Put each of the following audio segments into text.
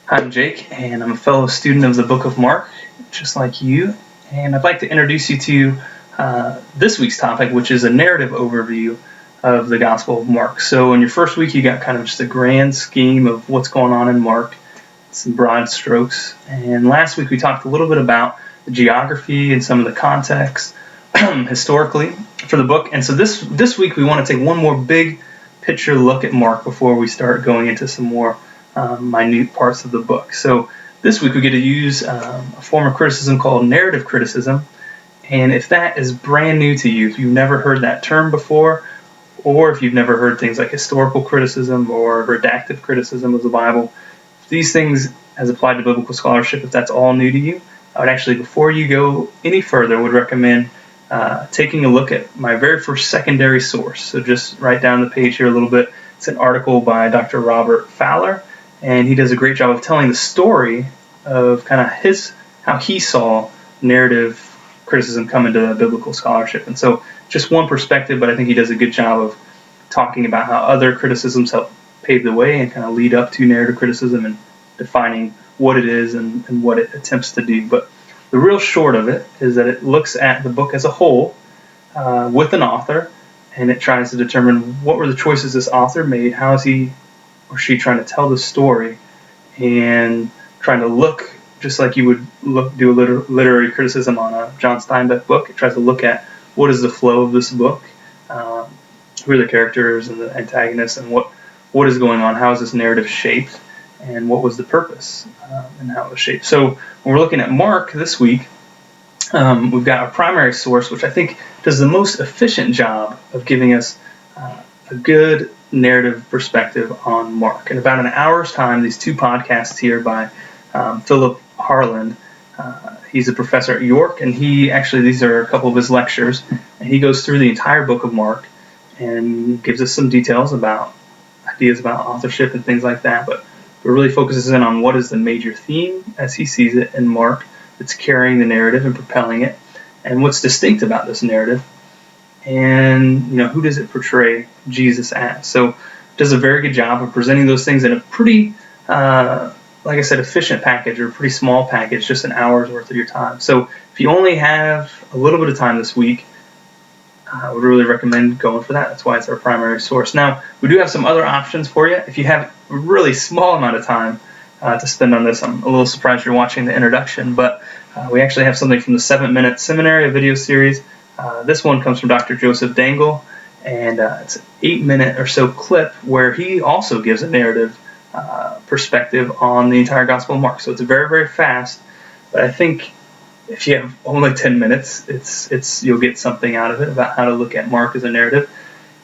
I'm Jake, and I'm a fellow student of the Book of Mark, just like you. And I'd like to introduce you to this week's topic, which is a narrative overview of the Gospel of Mark. So in your first week, you got kind of just a grand scheme of what's going on in Mark, some broad strokes. And last week, we talked a little bit about the geography and some of the context historically for the book. And so this week, we want to take one more big picture look at Mark before we start going into some more minute parts of the book. So this week we get to use a form of criticism called narrative criticism. And if that is brand new to you, if you've never heard that term before, or if you've never heard things like historical criticism or redactive criticism of the Bible, these things as applied to biblical scholarship, if that's all new to you, I would actually, before you go any further, would recommend taking a look at my very first secondary source. So just write down the page here a little bit. It's an article by Dr. Robert Fowler, and he does a great job of telling the story of kind of how he saw narrative criticism come into biblical scholarship. And so just one perspective, but I think he does a good job of talking about how other criticisms help pave the way and kind of lead up to narrative criticism and defining what it is and what it attempts to do. But the real short of it is that it looks at the book as a whole with an author, and it tries to determine what were the choices this author made, how is he or she trying to tell the story, and trying to look just like you would do a literary criticism on a John Steinbeck book. It tries to look at what is the flow of this book, who are the characters and the antagonists, and what is going on, how is this narrative shaped, and what was the purpose and how it was shaped. So when we're looking at Mark this week, we've got our primary source, which I think does the most efficient job of giving us a good narrative perspective on Mark. In about an hour's time, these two podcasts here by Philip Harland, he's a professor at York, and these are a couple of his lectures, and he goes through the entire book of Mark and gives us some details about ideas about authorship and things like that, but it really focuses in on what is the major theme as he sees it in Mark that's carrying the narrative and propelling it, and what's distinct about this narrative, and who does it portray Jesus as. So it does a very good job of presenting those things in a pretty, like I said, efficient package, or a pretty small package, just an hour's worth of your time. So if you only have a little bit of time this week, I would really recommend going for that. That's why it's our primary source. Now, we do have some other options for you. If you have a really small amount of time to spend on this, I'm a little surprised you're watching the introduction, but we actually have something from the 7-Minute Seminary, a video series. This one comes from Dr. Joseph Dangle, and it's an 8-minute or so clip where he also gives a narrative perspective on the entire Gospel of Mark. So it's very, very fast, but I think if you have only 10 minutes, you'll get something out of it about how to look at Mark as a narrative.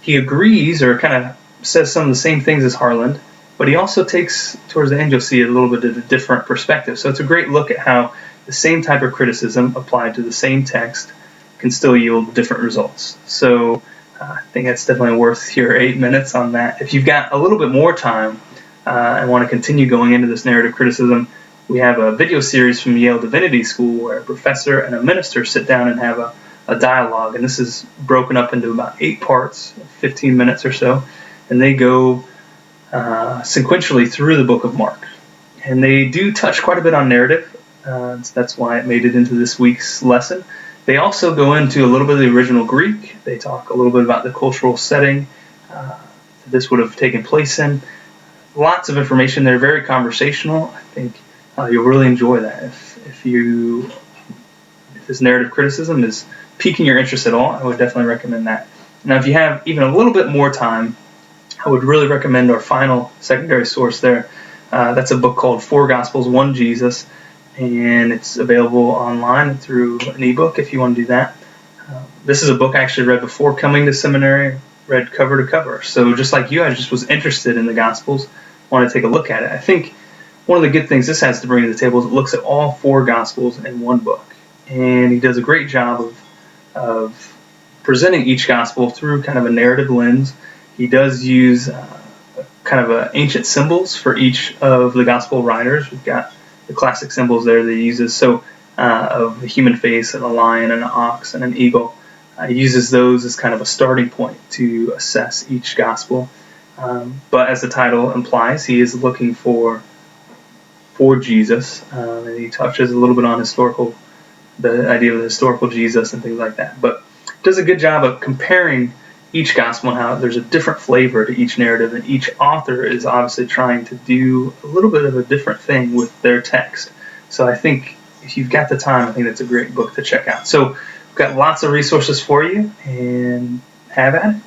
He agrees, or kind of says some of the same things as Harland, but he also takes, towards the end, you'll see a little bit of a different perspective. So it's a great look at how the same type of criticism applied to the same text can still yield different results. So I think that's definitely worth your 8 minutes on that. If you've got a little bit more time and want to continue going into this narrative criticism, we have a video series from Yale Divinity School where a professor and a minister sit down and have a dialogue, and this is broken up into about 8 parts, 15 minutes or so, and they go sequentially through the book of Mark. And they do touch quite a bit on narrative, so that's why it made it into this week's lesson. They also go into a little bit of the original Greek. They talk a little bit about the cultural setting this would have taken place in. Lots of information. They're very conversational. I think you'll really enjoy that. If this narrative criticism is piquing your interest at all, I would definitely recommend that. Now, if you have even a little bit more time, I would really recommend our final secondary source there. That's a book called Four Gospels, One Jesus, and it's available online through an ebook if you want to do that. This is a book I actually read before coming to seminary, read cover to cover. So just like you, I just was interested in the Gospels, wanted to take a look at it. I think one of the good things this has to bring to the table is it looks at all 4 Gospels in one book. And he does a great job of presenting each Gospel through kind of a narrative lens. He does use kind of ancient symbols for each of the Gospel writers. We've got the classic symbols there that he uses. So of the human face and a lion and an ox and an eagle. He uses those as kind of a starting point to assess each Gospel. But as the title implies, he is looking for for Jesus, and he touches a little bit on the idea of the historical Jesus and things like that. But does a good job of comparing each gospel and how there's a different flavor to each narrative, and each author is obviously trying to do a little bit of a different thing with their text. So I think if you've got the time, I think that's a great book to check out. So we've got lots of resources for you, and have at it.